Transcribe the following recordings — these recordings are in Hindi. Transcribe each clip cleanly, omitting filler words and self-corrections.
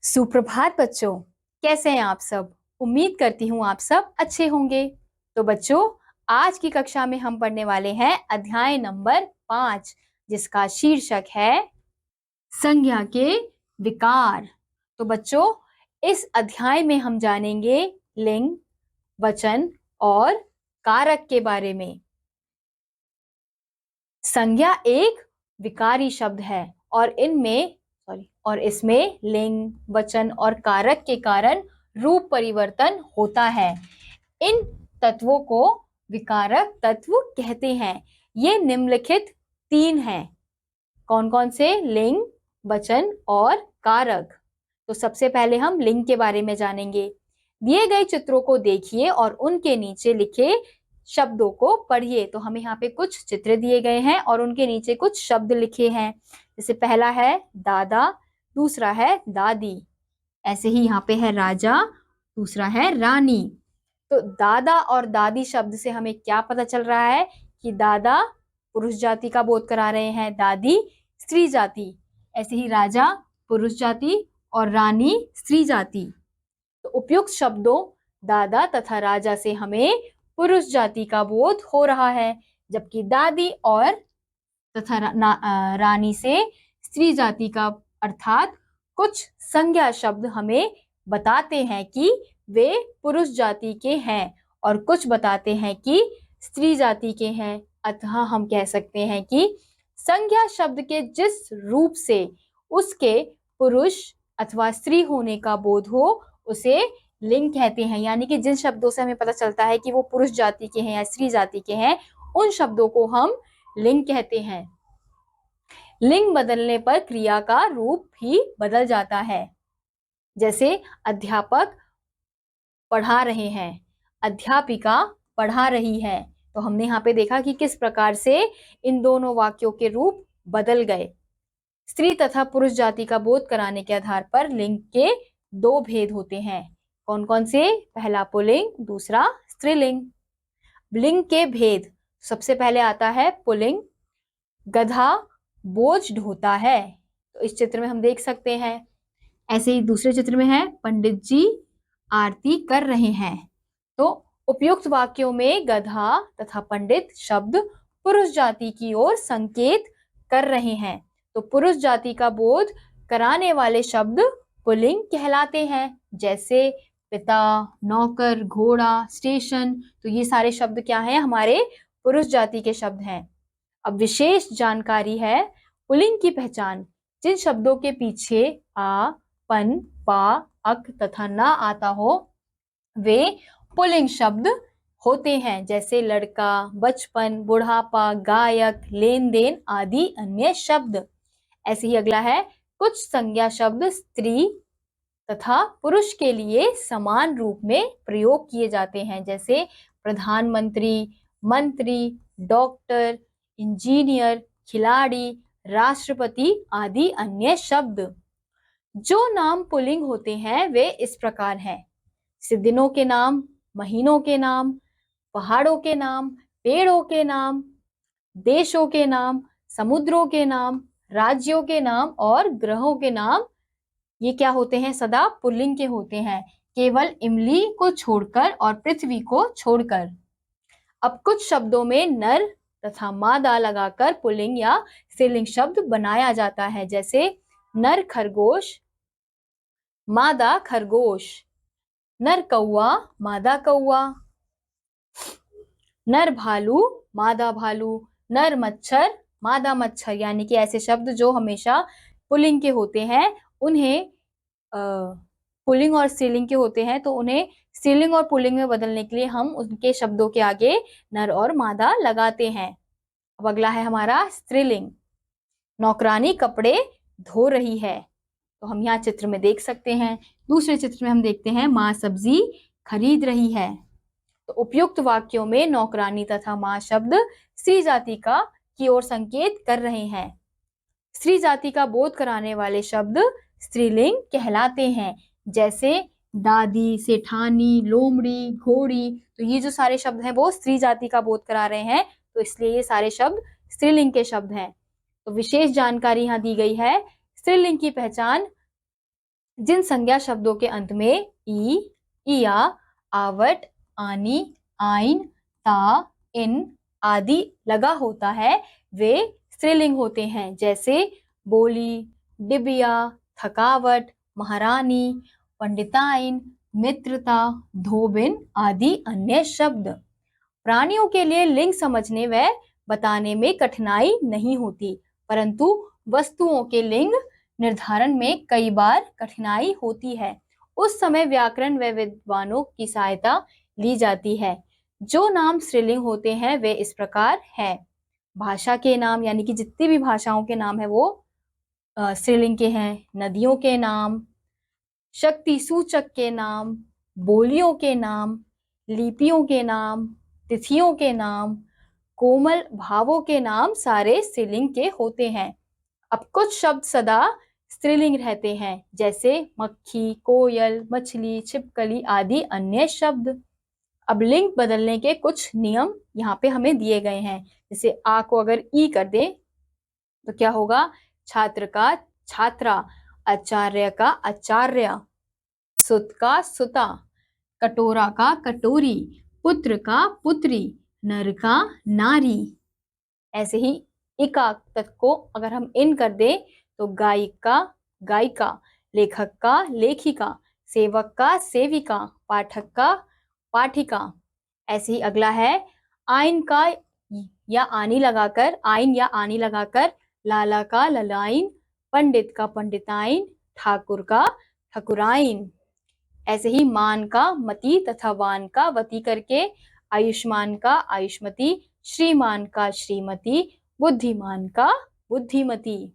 सुप्रभात बच्चों। कैसे हैं आप सब? उम्मीद करती हूँ आप सब अच्छे होंगे। तो बच्चों, आज की कक्षा में हम पढ़ने वाले हैं अध्याय नंबर 5, जिसका शीर्षक है संज्ञा के विकार। तो बच्चों, इस अध्याय में हम जानेंगे लिंग, वचन और कारक के बारे में। संज्ञा एक विकारी शब्द है और इसमें लिंग, वचन और कारक के कारण रूप परिवर्तन होता है। इन तत्वों को विकारक तत्व कहते हैं। ये निम्नलिखित 3 हैं। कौन कौन से? लिंग, वचन और कारक। तो सबसे पहले हम लिंग के बारे में जानेंगे। दिए गए चित्रों को देखिए और उनके नीचे लिखे शब्दों को पढ़िए। तो हमें यहाँ पे कुछ चित्र दिए गए हैं और उनके नीचे कुछ शब्द लिखे हैं। जैसे पहला है दादा, दूसरा है दादी, ऐसे ही यहाँ पे है राजा, दूसरा है रानी। तो दादा और दादी शब्द से हमें क्या पता चल रहा है कि दादा पुरुष जाति का बोध करा रहे हैं, दादी स्त्री जाति। ऐसे ही राजा पुरुष जाति और रानी स्त्री जाति। तो उपयुक्त शब्दों दादा तथा राजा से हमें पुरुष जाति का बोध हो रहा है, जबकि दादी और तथा रानी से स्त्री जाति का, अर्थात कुछ संज्ञा शब्द हमें बताते हैं कि वे पुरुष जाति के हैं और कुछ बताते हैं कि स्त्री जाति के हैं। अतः हम कह सकते हैं कि संज्ञा शब्द के जिस रूप से उसके पुरुष अथवा स्त्री होने का बोध हो उसे लिंग कहते हैं। यानी कि जिन शब्दों से हमें पता चलता है कि वो पुरुष जाति के हैं या स्त्री जाति के हैं, उन शब्दों को हम लिंग कहते हैं। लिंग बदलने पर क्रिया का रूप भी बदल जाता है। जैसे अध्यापक पढ़ा रहे हैं, अध्यापिका पढ़ा रही है। तो हमने यहाँ पे देखा कि किस प्रकार से इन दोनों वाक्यों के रूप बदल गए। स्त्री तथा पुरुष जाति का बोध कराने के आधार पर लिंग के 2 भेद होते हैं। कौन कौन से? पहला पुल्लिंग, दूसरा स्त्रीलिंग। लिंग के भेद, सबसे पहले आता है पुल्लिंग। गधा बोझ ढोता है। तो इस चित्र में हम देख सकते हैं। ऐसे ही दूसरे चित्र में है पंडित जी आरती कर रहे हैं। तो उपयुक्त वाक्यों में गधा तथा पंडित शब्द पुरुष जाति की ओर संकेत कर रहे हैं। तो पुरुष जाति का बोध कराने वाले शब्द पुल्लिंग कहलाते हैं। जैसे पिता, नौकर, घोड़ा, स्टेशन। तो ये सारे शब्द क्या हैं? हमारे पुरुष जाति के शब्द हैं। अब विशेष जानकारी है पुल्लिंग की पहचान। जिन शब्दों के पीछे आ, पन, पा, अक तथा ना आता हो वे पुल्लिंग शब्द होते हैं। जैसे लड़का, बचपन, बुढ़ापा, गायक, लेन देन आदि अन्य शब्द। ऐसे ही अगला है कुछ संज्ञा शब्द स्त्री तथा पुरुष के लिए समान रूप में प्रयोग किए जाते हैं। जैसे प्रधानमंत्री, मंत्री, डॉक्टर, इंजीनियर, खिलाड़ी, राष्ट्रपति आदि अन्य शब्द। जो नाम पुल्लिंग होते हैं वे इस प्रकार हैं। दिनों के नाम, महीनों के नाम, पहाड़ों के नाम, पेड़ों के नाम, देशों के नाम, समुद्रों के नाम, राज्यों के नाम और ग्रहों के नाम। ये क्या होते हैं? सदा पुल्लिंग के होते हैं, केवल इमली को छोड़कर और पृथ्वी को छोड़कर। अब कुछ शब्दों में नर तथा मादा लगाकर पुल्लिंग या स्त्रीलिंग शब्द बनाया जाता है। जैसे नर खरगोश, मादा खरगोश। नर कौआ, मादा कौआ। नर भालू, मादा भालू। नर मच्छर, मादा मच्छर। यानी कि ऐसे शब्द जो हमेशा पुल्लिंग के होते हैं उन्हें पुल्लिंग और स्त्रीलिंग के होते हैं, तो उन्हें स्त्रीलिंग और पुल्लिंग में बदलने के लिए हम उनके शब्दों के आगे नर और मादा लगाते हैं। अब अगला है हमारा स्त्रीलिंग। नौकरानी कपड़े धो रही है। तो हम यहाँ चित्र में देख सकते हैं। दूसरे चित्र में हम देखते हैं माँ सब्जी खरीद रही है। तो उपयुक्त वाक्यों में नौकरानी तथा माँ शब्द स्त्री जाति का की ओर संकेत कर रहे हैं। स्त्री जाति का बोध कराने वाले शब्द स्त्रीलिंग कहलाते हैं। जैसे दादी, सेठानी, लोमड़ी, घोड़ी। तो ये जो सारे शब्द हैं वो स्त्री जाति का बोध करा रहे हैं, तो इसलिए ये सारे शब्द स्त्रीलिंग के शब्द हैं। तो विशेष जानकारी यहाँ दी गई है। स्त्रीलिंग की पहचान जिन संज्ञा शब्दों के अंत में ई, इया, आवट, आनी, आइन, ता, इन आदि लगा होता है वे स्त्रीलिंग होते हैं, जैसे बोली, डिबिया, थकावट, महारानी, पंडिताइन, मित्रता, धोबिन आदि अन्य शब्द। प्राणियों के लिए लिंग समझने व बताने में कठिनाई नहीं होती, परंतु वस्तुओं के लिंग निर्धारण में कई बार कठिनाई होती है। उस समय व्याकरण व विद्वानों की सहायता ली जाती है। जो नाम स्त्रीलिंग होते हैं वे इस प्रकार है। भाषा के नाम यानी कि जितनी भी भाषाओं के नाम है वो स्त्रीलिंग के हैं। नदियों के नाम, शक्ति सूचक के नाम, बोलियों के नाम, लिपियों के नाम, तिथियों के नाम, कोमल भावों के नाम सारे स्त्रीलिंग के होते हैं। अब कुछ शब्द सदा स्त्रीलिंग रहते हैं, जैसे मक्खी, कोयल, मछली, छिपकली आदि अन्य शब्द। अब लिंग बदलने के कुछ नियम यहाँ पे हमें दिए गए हैं। जैसे आ को अगर ई कर दे तो क्या होगा? छात्र का छात्रा, आचार्य का आचार्य, सुत का सुता, कटोरा का कटोरी, पुत्र का पुत्री, नर का नारी। ऐसे ही इका तक को अगर हम इन कर दे तो गायिक का गायिका, लेखक का लेखिका, सेवक का सेविका, पाठक का पाठिका। ऐसे ही अगला है आइन का या आनी लगाकर लाला का ललाइन, पंडित का पंडिताइन, ठाकुर का ठकुराइन। ऐसे ही मान का मति तथा वान का वती करके आयुष्मान का आयुष्मती, श्रीमान का श्रीमती, बुद्धिमान का बुद्धिमती।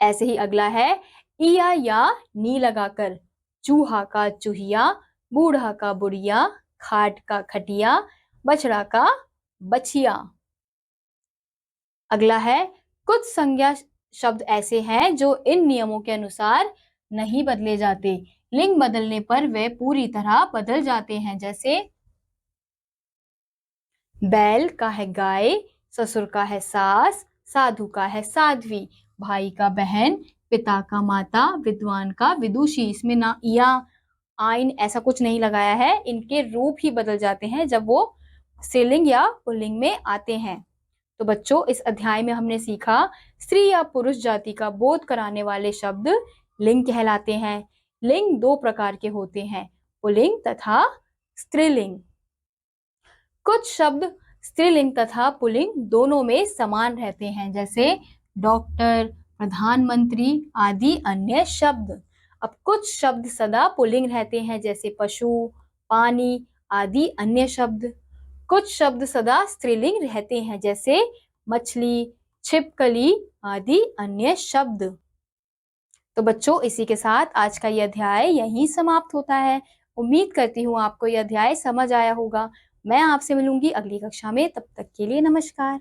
ऐसे ही अगला है इया या नी लगाकर चूहा का चूहिया, बूढ़ा का बुढ़िया, खाट का खटिया, बछड़ा का बछिया। अगला है कुछ संज्ञा शब्द ऐसे हैं जो इन नियमों के अनुसार नहीं बदले जाते, लिंग बदलने पर वे पूरी तरह बदल जाते हैं। जैसे बैल का है गाय, ससुर का है सास, साधु का है साध्वी, भाई का बहन, पिता का माता, विद्वान का विदुषी। इसमें ना या आइन ऐसा कुछ नहीं लगाया है, इनके रूप ही बदल जाते हैं जब वो स्त्रीलिंग या पुल्लिंग में आते हैं। तो बच्चों इस अध्याय में हमने सीखा स्त्री या पुरुष जाति का बोध कराने वाले शब्द लिंग कहलाते हैं। लिंग दो प्रकार के होते हैं, पुल्लिंग तथा स्त्रीलिंग। कुछ शब्द स्त्रीलिंग तथा पुल्लिंग दोनों में समान रहते हैं, जैसे डॉक्टर, प्रधानमंत्री आदि अन्य शब्द। अब कुछ शब्द सदा पुल्लिंग रहते हैं, जैसे पशु, पानी आदि अन्य शब्द। कुछ शब्द सदा स्त्रीलिंग रहते हैं, जैसे मछली, छिपकली आदि अन्य शब्द। तो बच्चों इसी के साथ आज का यह अध्याय यहीं समाप्त होता है। उम्मीद करती हूँ आपको यह अध्याय समझ आया होगा। मैं आपसे मिलूंगी अगली कक्षा में, तब तक के लिए नमस्कार।